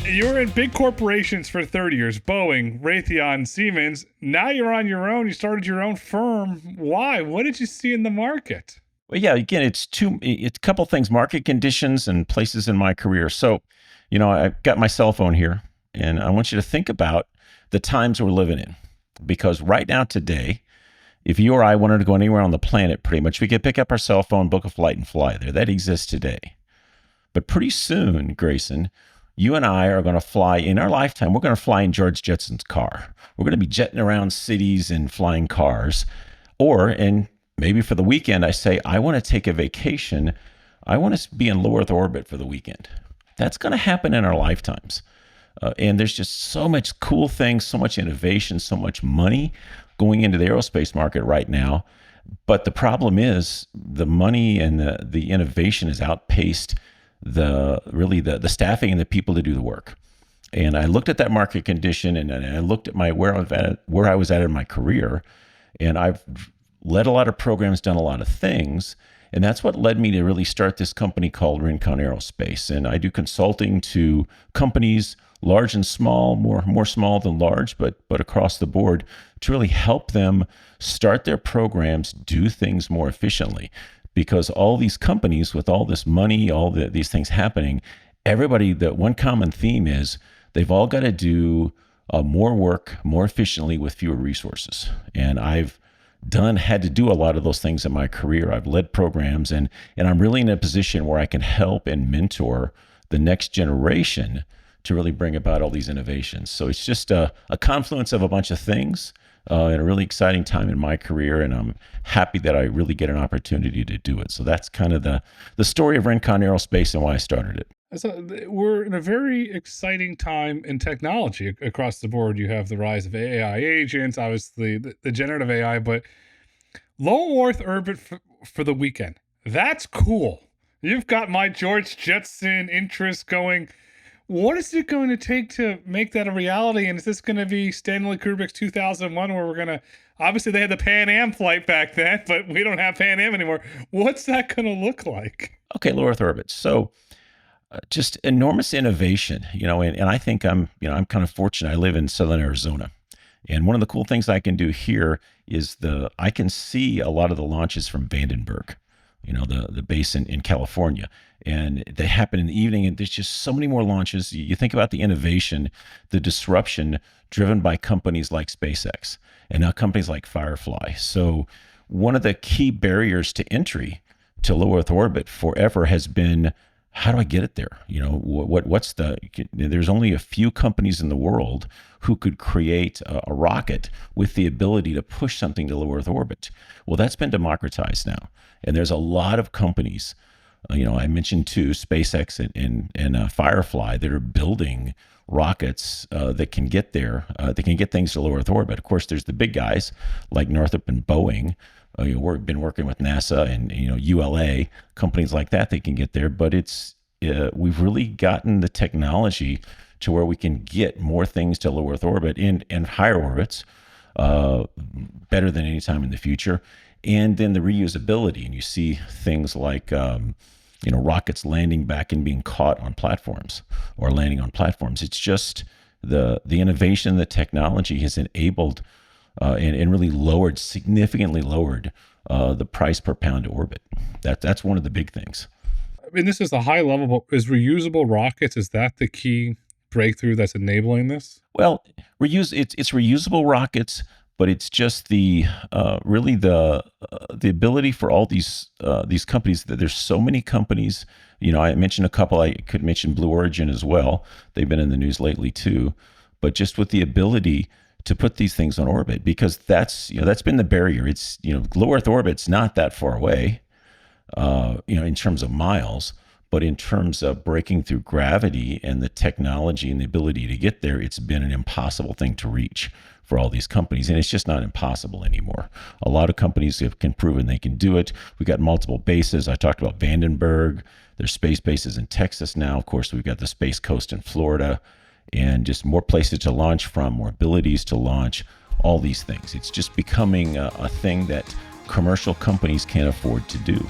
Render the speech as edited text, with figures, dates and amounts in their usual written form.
You were in big corporations for 30 years, Boeing, Raytheon, Siemens. Now you're on your own. You started your own firm. Why? What did you see in the market? Well, yeah, again, it's a couple things, market conditions and places in my career. So, I've got my cell phone here, and I want you to think about the times we're living in. Because right now, today, if you or I wanted to go anywhere on the planet, pretty much, we could pick up our cell phone, book a flight, and fly there. That exists today. But pretty soon, Grayson, you and I are going to fly in our lifetime. We're going to fly in George Jetson's car. We're going to be jetting around cities in flying cars. And maybe for the weekend, I say, I want to take a vacation. I want to be in low Earth orbit for the weekend. That's going to happen in our lifetimes. And there's just so much cool things, so much innovation, so much money going into the aerospace market right now. But the problem is the money and the innovation has outpaced the staffing and the people to do the work. And I looked at that market condition, and I looked at where I was at in my career, and I've led a lot of programs, done a lot of things, and that's what led me to really start this company called Rincon Aerospace. And I do consulting to companies, large and small, more small than large, but across the board, to really help them start their programs, do things more efficiently. Because all these companies with all this money, these things happening, the one common theme is they've all got to do more work more efficiently with fewer resources. And I've had to do a lot of those things in my career. I've led programs, and I'm really in a position where I can help and mentor the next generation to really bring about all these innovations. So it's just a confluence of a bunch of things. And a really exciting time in my career, and I'm happy that I really get an opportunity to do it. So that's kind of the story of Rincon Aerospace and why I started it. So we're in a very exciting time in technology across the board. You have the rise of AI agents, obviously the generative AI, but low Earth orbit for the weekend. That's cool. You've got my George Jetson interest going. What is it going to take to make that a reality? And is this going to be Stanley Kubrick's 2001, where we're going to, obviously they had the Pan Am flight back then, but we don't have Pan Am anymore. What's that going to look like? Okay, low Earth orbit. So just enormous innovation, and I think I'm kind of fortunate. I live in Southern Arizona. And one of the cool things I can do here is I can see a lot of the launches from Vandenberg, the base in California. And they happen in the evening, and there's just so many more launches. You think about the innovation, the disruption driven by companies like SpaceX and now companies like Firefly. So one of the key barriers to entry to low Earth orbit forever has been, how do I get it there? There's only a few companies in the world who could create a rocket with the ability to push something to low Earth orbit. Well, that's been democratized now. And there's a lot of companies, I mentioned two, SpaceX and Firefly, that are building rockets that can get there. They can get things to low Earth orbit. Of course, there's the big guys like Northrop and Boeing. We've been working with NASA and ULA, companies like that can get there. But we've really gotten the technology to where we can get more things to low Earth orbit and higher orbits better than any time in the future. And then the reusability, and you see things like rockets landing back and being caught on platforms or landing on platforms. It's just the innovation, the technology has enabled and really significantly lowered the price per pound to orbit. That's one of the big things. I mean, this is a high level, but is reusable rockets, is that the key breakthrough that's enabling this? Well, it's reusable rockets, but it's just the ability for all these companies. That there's so many companies. I mentioned a couple. I could mention Blue Origin as well. They've been in the news lately too. But just with the ability to put these things on orbit, because that's been the barrier. It's low Earth orbit's not that far away, in terms of miles. But in terms of breaking through gravity and the technology and the ability to get there, it's been an impossible thing to reach for all these companies. And it's just not impossible anymore. A lot of companies can proven they can do it. We've got multiple bases. I talked about Vandenberg. There's space bases in Texas now. Of course, we've got the Space Coast in Florida, and just more places to launch from, more abilities to launch, all these things. It's just becoming a thing that commercial companies can't afford to do.